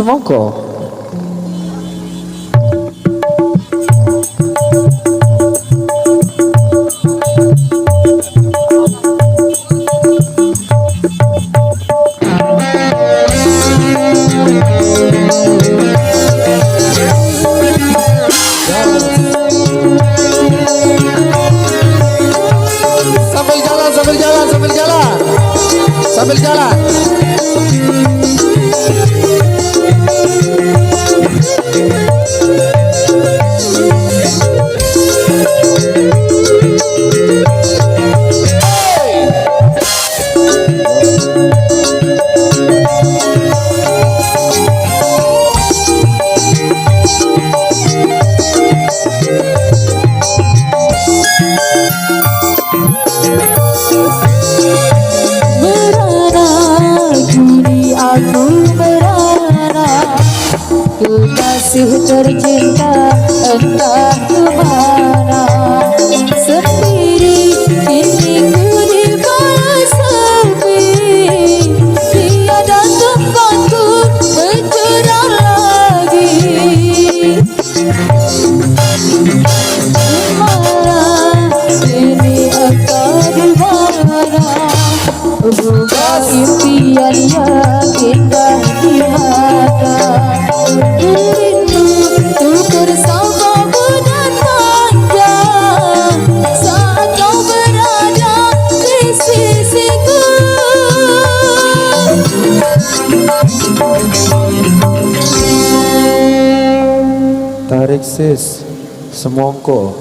Semongko. Sambil jalan. Kekasih tercinta entah kemana, sendiri kini ku di bawah sepi, tiada tempatku bercerah lagi. Malam ini engkau di mana, buka impian yang indah di mata. Rindu untuk bersama menatapnya saat kau berada di sisiku. Tarik sis, semongko.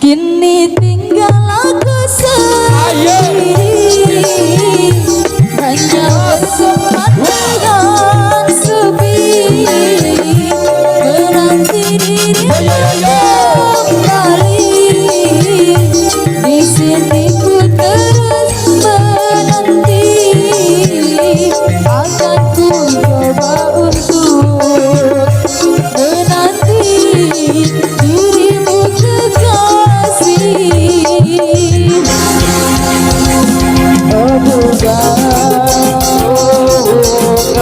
Kini tinggal aku sendiri, hanya bersempat dengan sepi, menanti dirimu kembali. Di sini ku terus menanti, akan ku coba untuk menanti dirimu kekasih. Oh bukan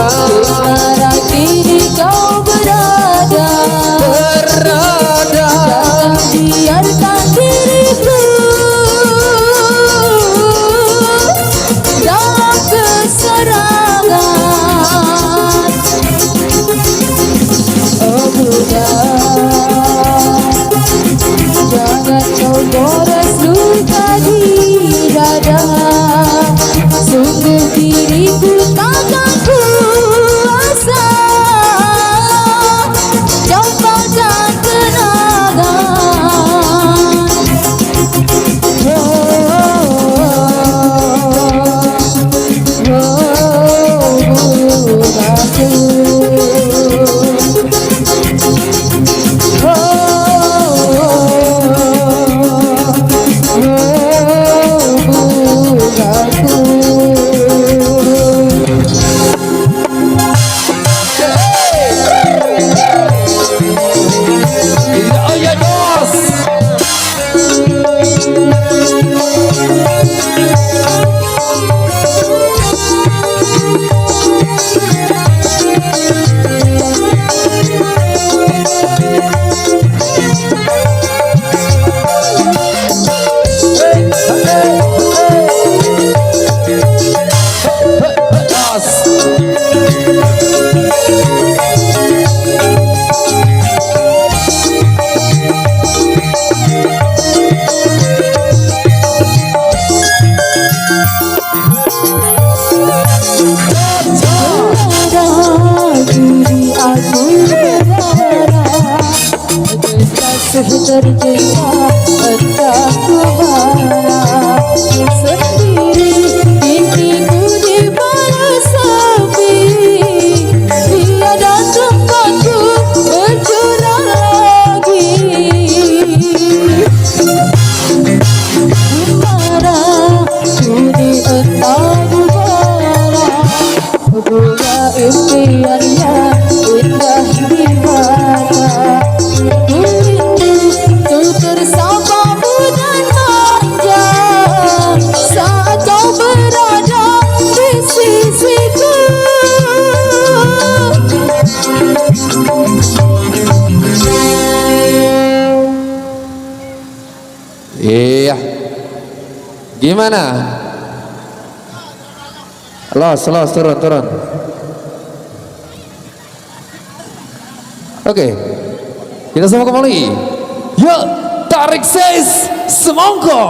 dimana kini kau berada, jangan biarkan diriku dalam keserangan. Oh bukan, jangan kau gores luka di dada, sungguh diriku takkan kuasa campakkan kenangan. Iya. Gimana? Los, turun. Oke. Kita semua kembali. Yuk, tarik sis semongko.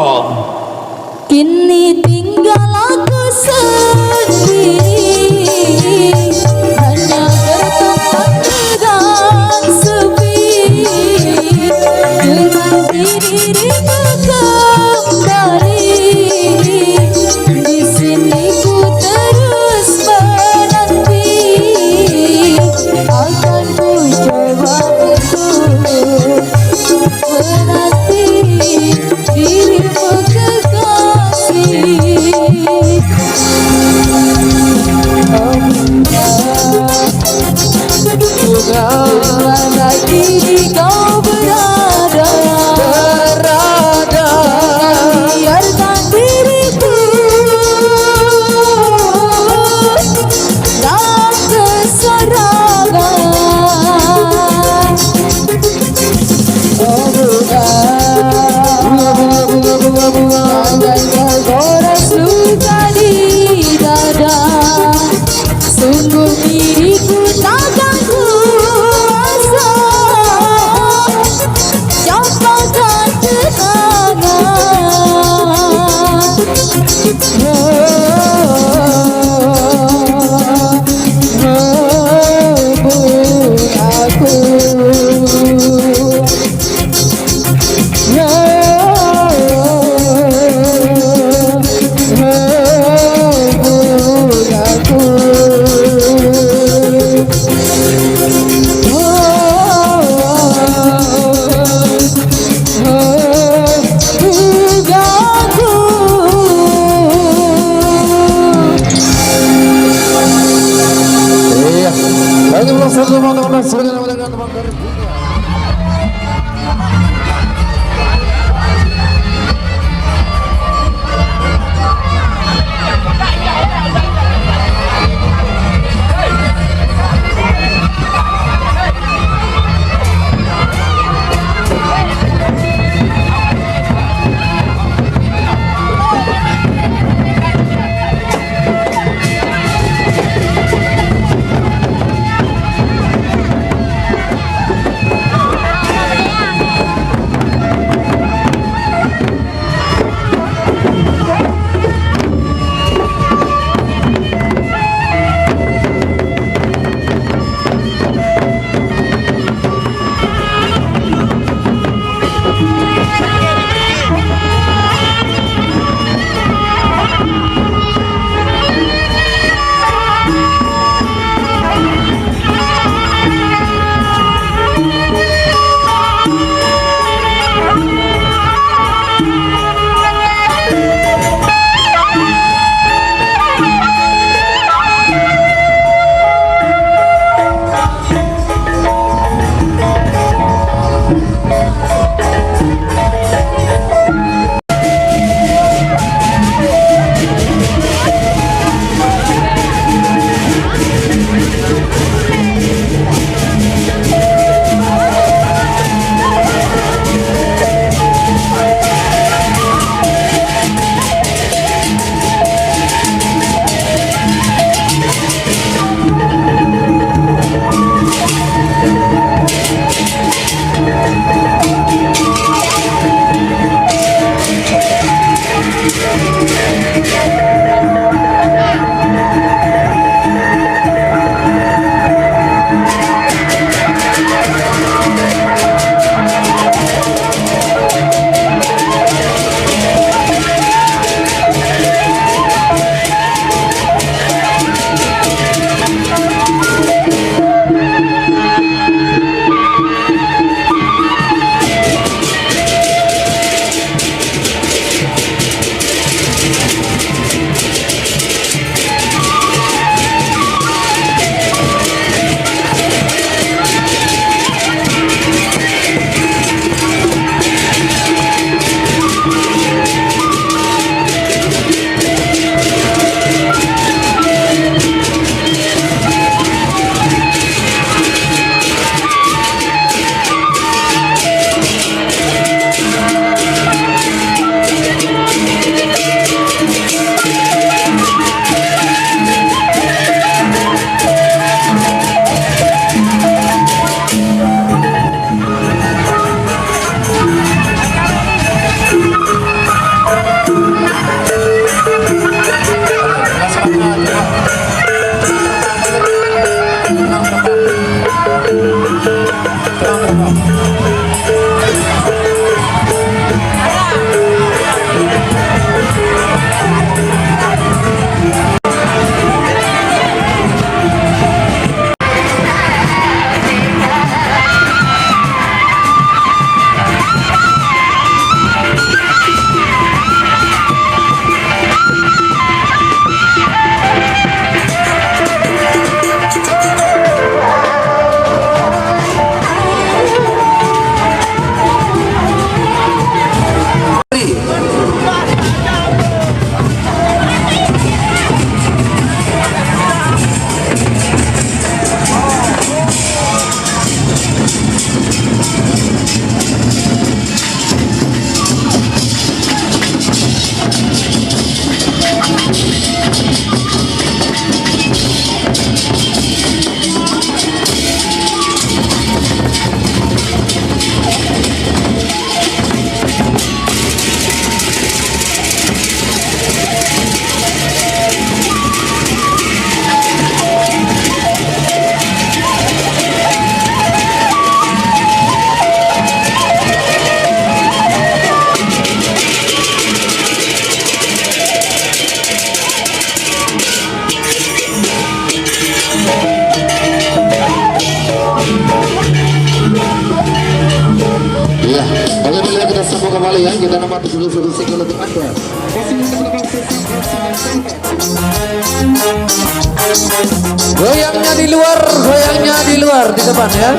Kini tinggal aku sendiri, hanya bertempat dan sepi. Dengan diriku kembali, di sini ku terus menanti. Akan ku coba untuk menanti dirimu kekasih. Oh, Tetap dulu single untuk Anda. Goyangnya di luar di depan ya.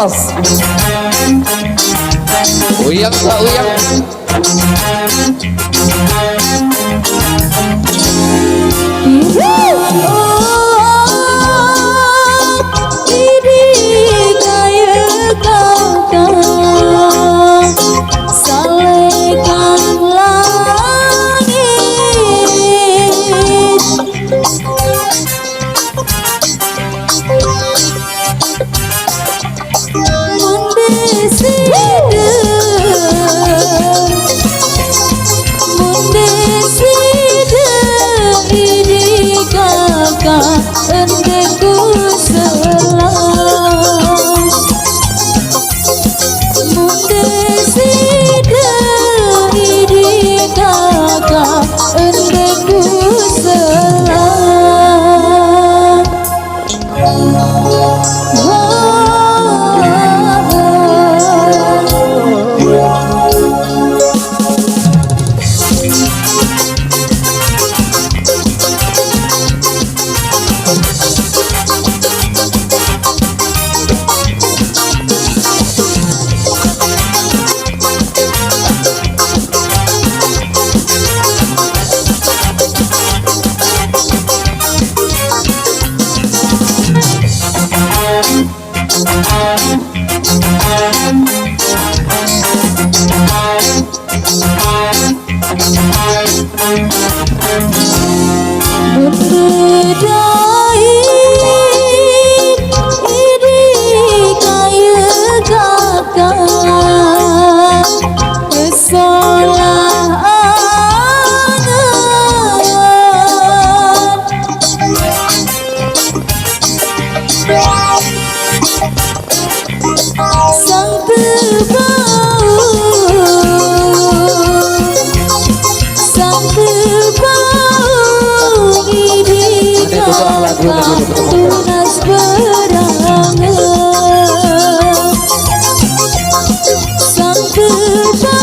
Los. Uyang tak uyang. Tunas berangan sang kebau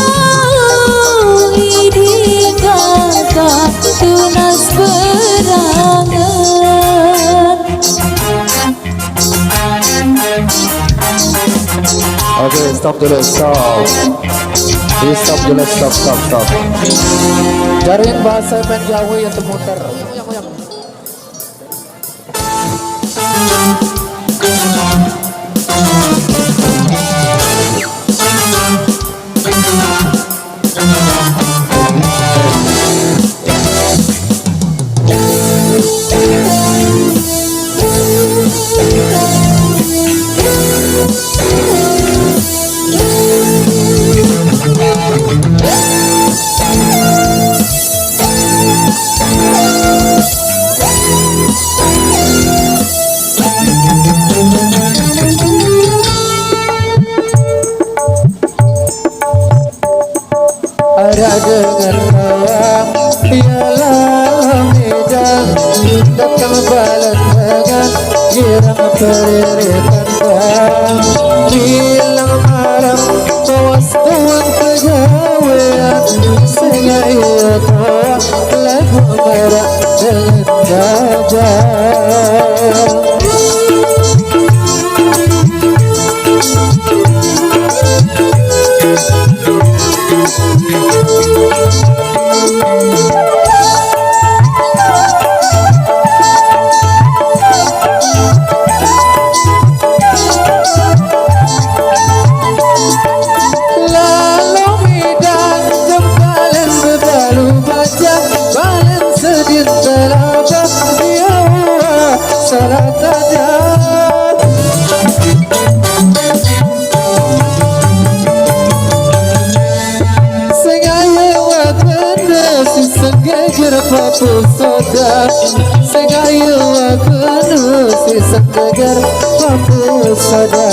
ini kakak tunas berangan. Oke, stop dulu, stop. Please stop dulu, stop. Cariin bahasa main Jawa yang termuter. Ada dengan sayang ialah medan datang balas dengan girang peririkan dan bilang marah awas tuan kegawean sehingga ia tahu lagu merah dengan gajah. papu soda Sengayu aku nusi segegar papu soda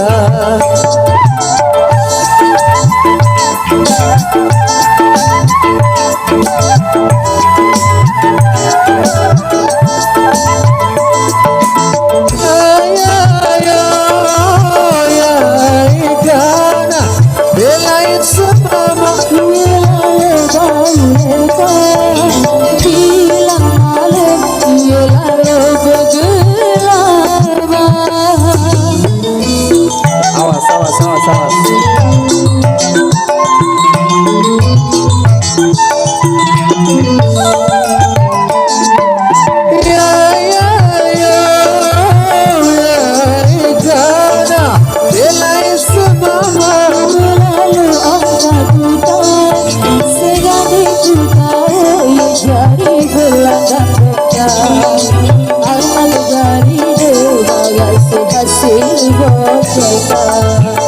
Belain semama bilang malam ia lalu bergelap. Awas, awas, awas, awas. Ya, ya, ya, ya, Ijana, belain semama. Lalu angkat hutan segala juga ia jari belakang dekat. Amal jari dia bagai sehasil bocekan.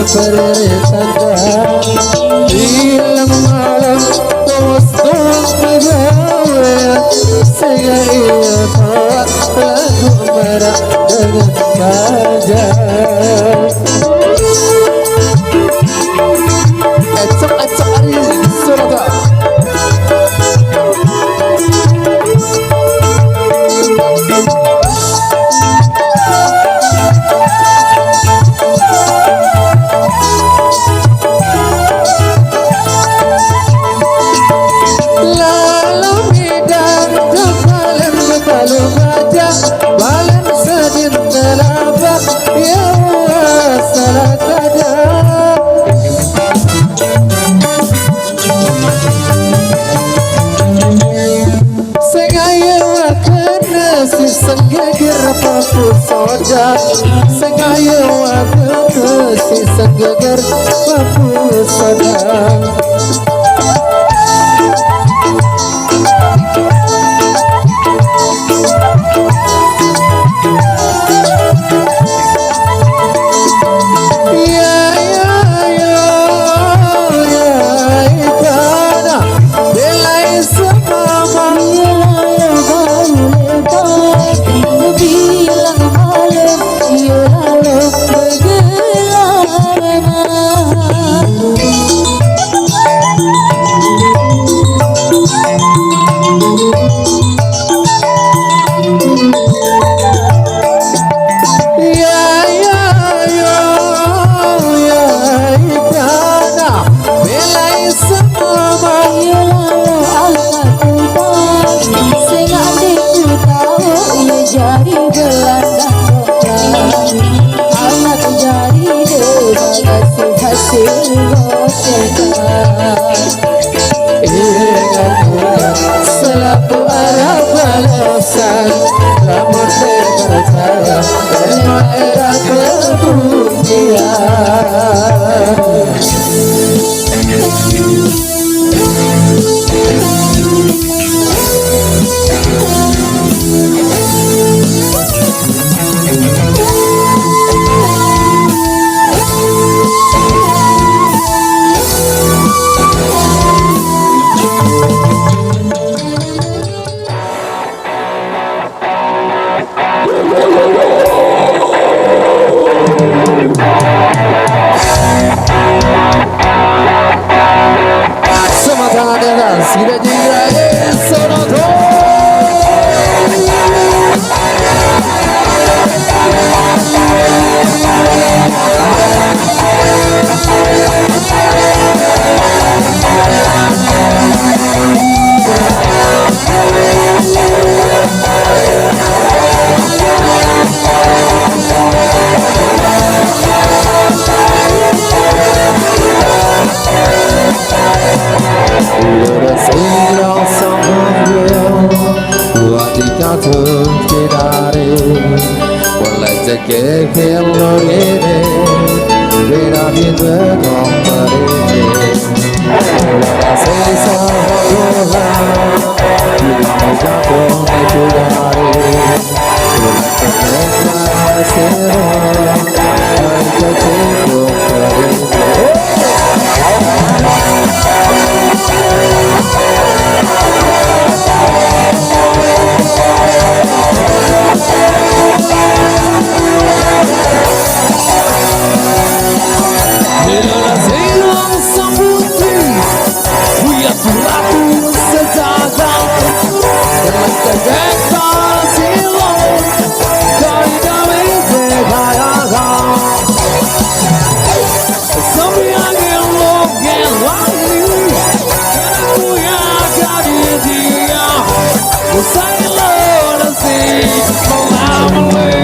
Pertanda bilang malam terus bergawe sehingga ia tak lagu merah dengan baja acak hari surga Balen sedin telabak ya salah kada Sengaja wakana si sengager papu soda Sengaja wakana si sengager papu soda bilang malam ia lalu jari gelandang dokter anak jari dia hasil bocekan. Ingat selaku arah balasan Rambut berpercaya Lima era kebukian bikin bedong merinding. Ulara sisa holohan bilang jatuh itu dari bilang kemekan serong harga cekuk merinding. Bila silang sambuti Buya ratu sejagat Dengan kegesan silang Kali kami terkayakan Sampai angin logen wangi Aku yang jadi dia Usai lelasi melamui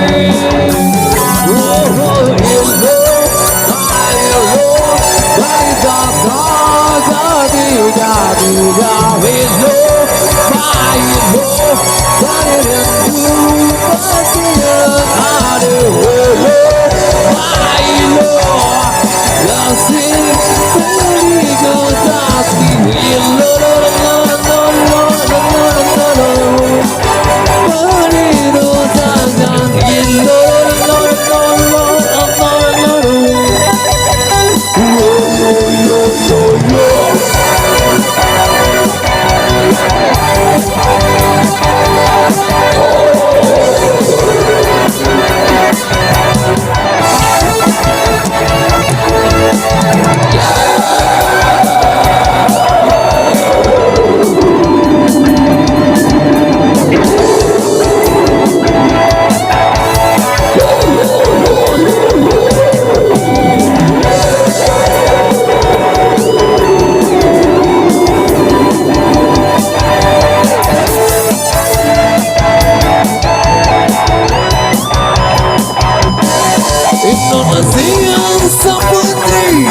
Indonesian Saputri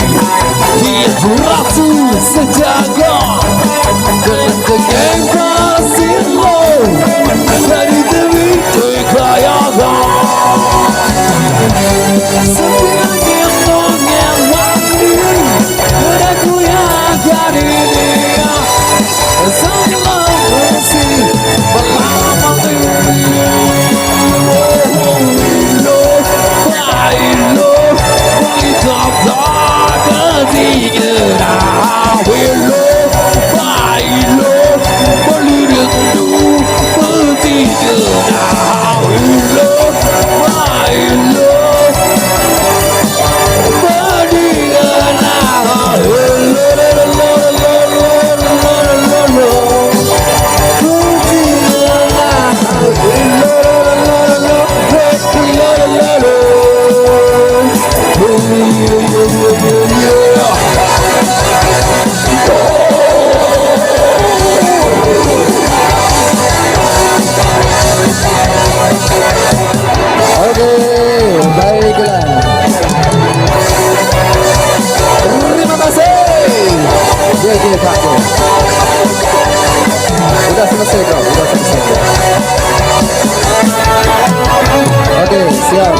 Dia ratu sejagat Dengan kegesan silang Dari demi kekayakan Sepiangin dongeng wangi Aku yang jadi dia Salah bersih melamati Udah selesai bro, udah selesai. Oke, siap.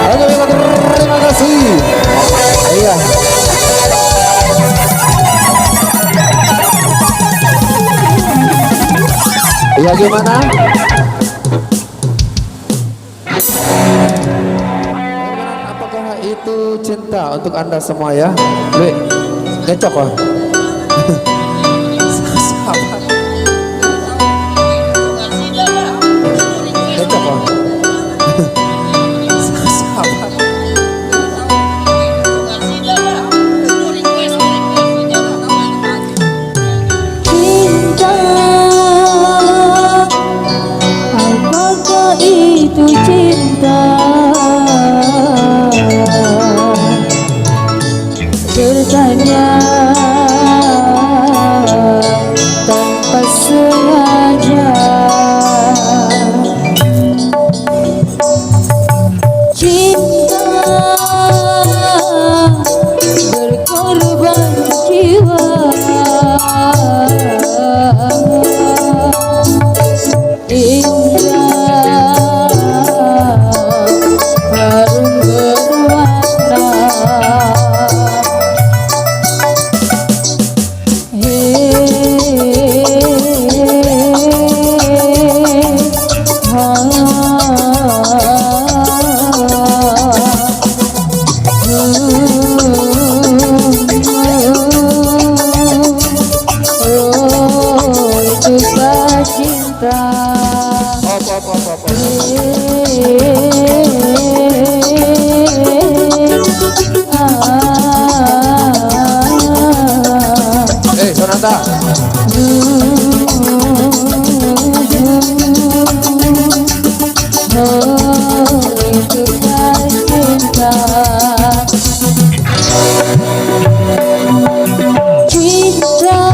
Oke, terima kasih. Iya. Ya gimana? Apakah itu cinta untuk Anda semua ya? Le, ngecok kok. Ngecok kok. Itu cinta bertanya Renata. Itu cinta. Cinta,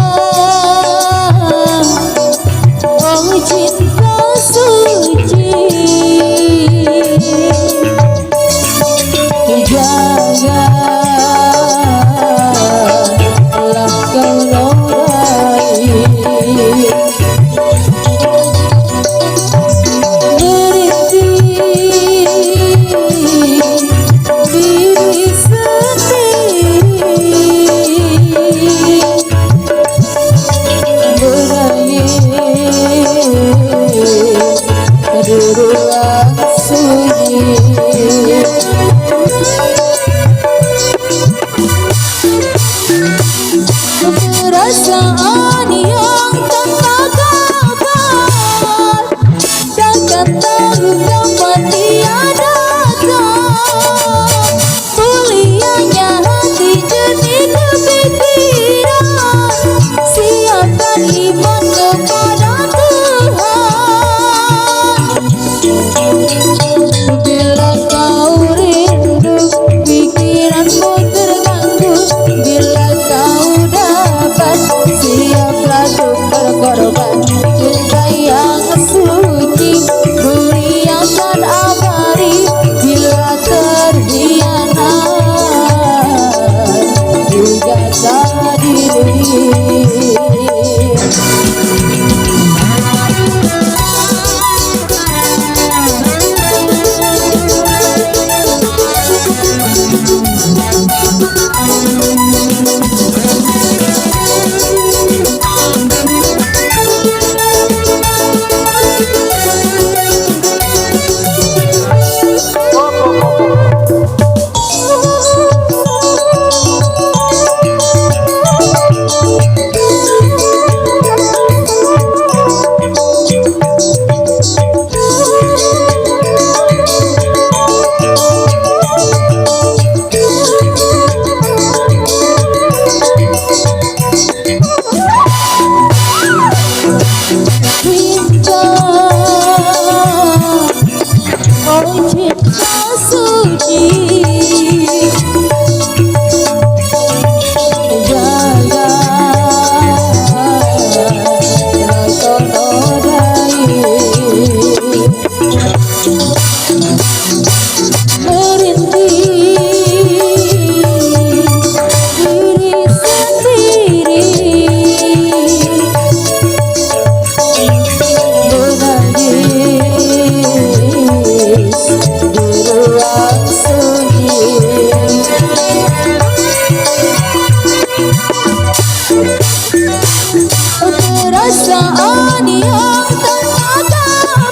oh cinta suci. Janganlah kau nodai. Diri sendiri berair di ruang sunyi. Perasaan yang tanpa kabar, takkan tahu kapan dia datang. Mulianya hati jernih kepikiran, siapkan iman kepada Tuhan. Bila kau rindu, pikiranmu terganggu. Bila kau dapat, siaplah untuk berkorban. Cinta yang suci, muliakan abadi. Bila terhianat, juga tak diri. Cinta, oh cinta suci. Janganlah kau nodai. Merintih diri sendiri, menangis di ruang sunyi. Perasaan yang tanpa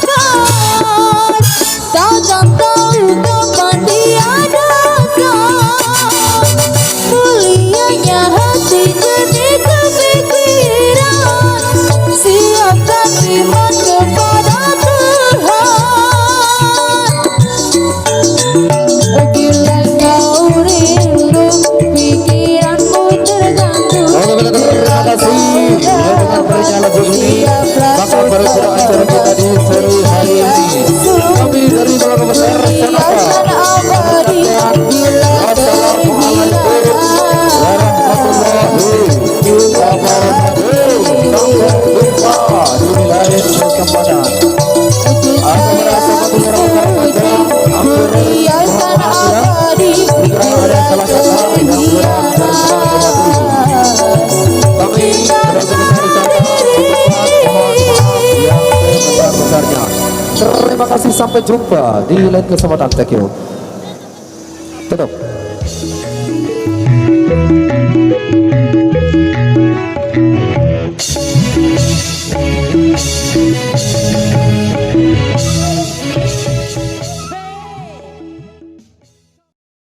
kabar, takkan tahu kapan dia datang. Mulianya hati jernih kepikiran, siapkan iman kepada Tuhan. Bila kau rindu, pikiranmu terganggu. Terima kasih ya dengan berinya lagu ini maka bergerak acara kita di sore hari ini. Kami dari Keluarga Besar Sanaka. Assalamualaikum warahmatullahi wabarakatuh. Sampai jumpa di lain kesempatan. Aku merasa ada salah kata yang kurang berkenan di hati. Kami Keluarga Besar Sanaka mohon maaf yang sebesar-besarnya. Terima kasih, sampai jumpa di lain kesempatan. Thank you. Tutup.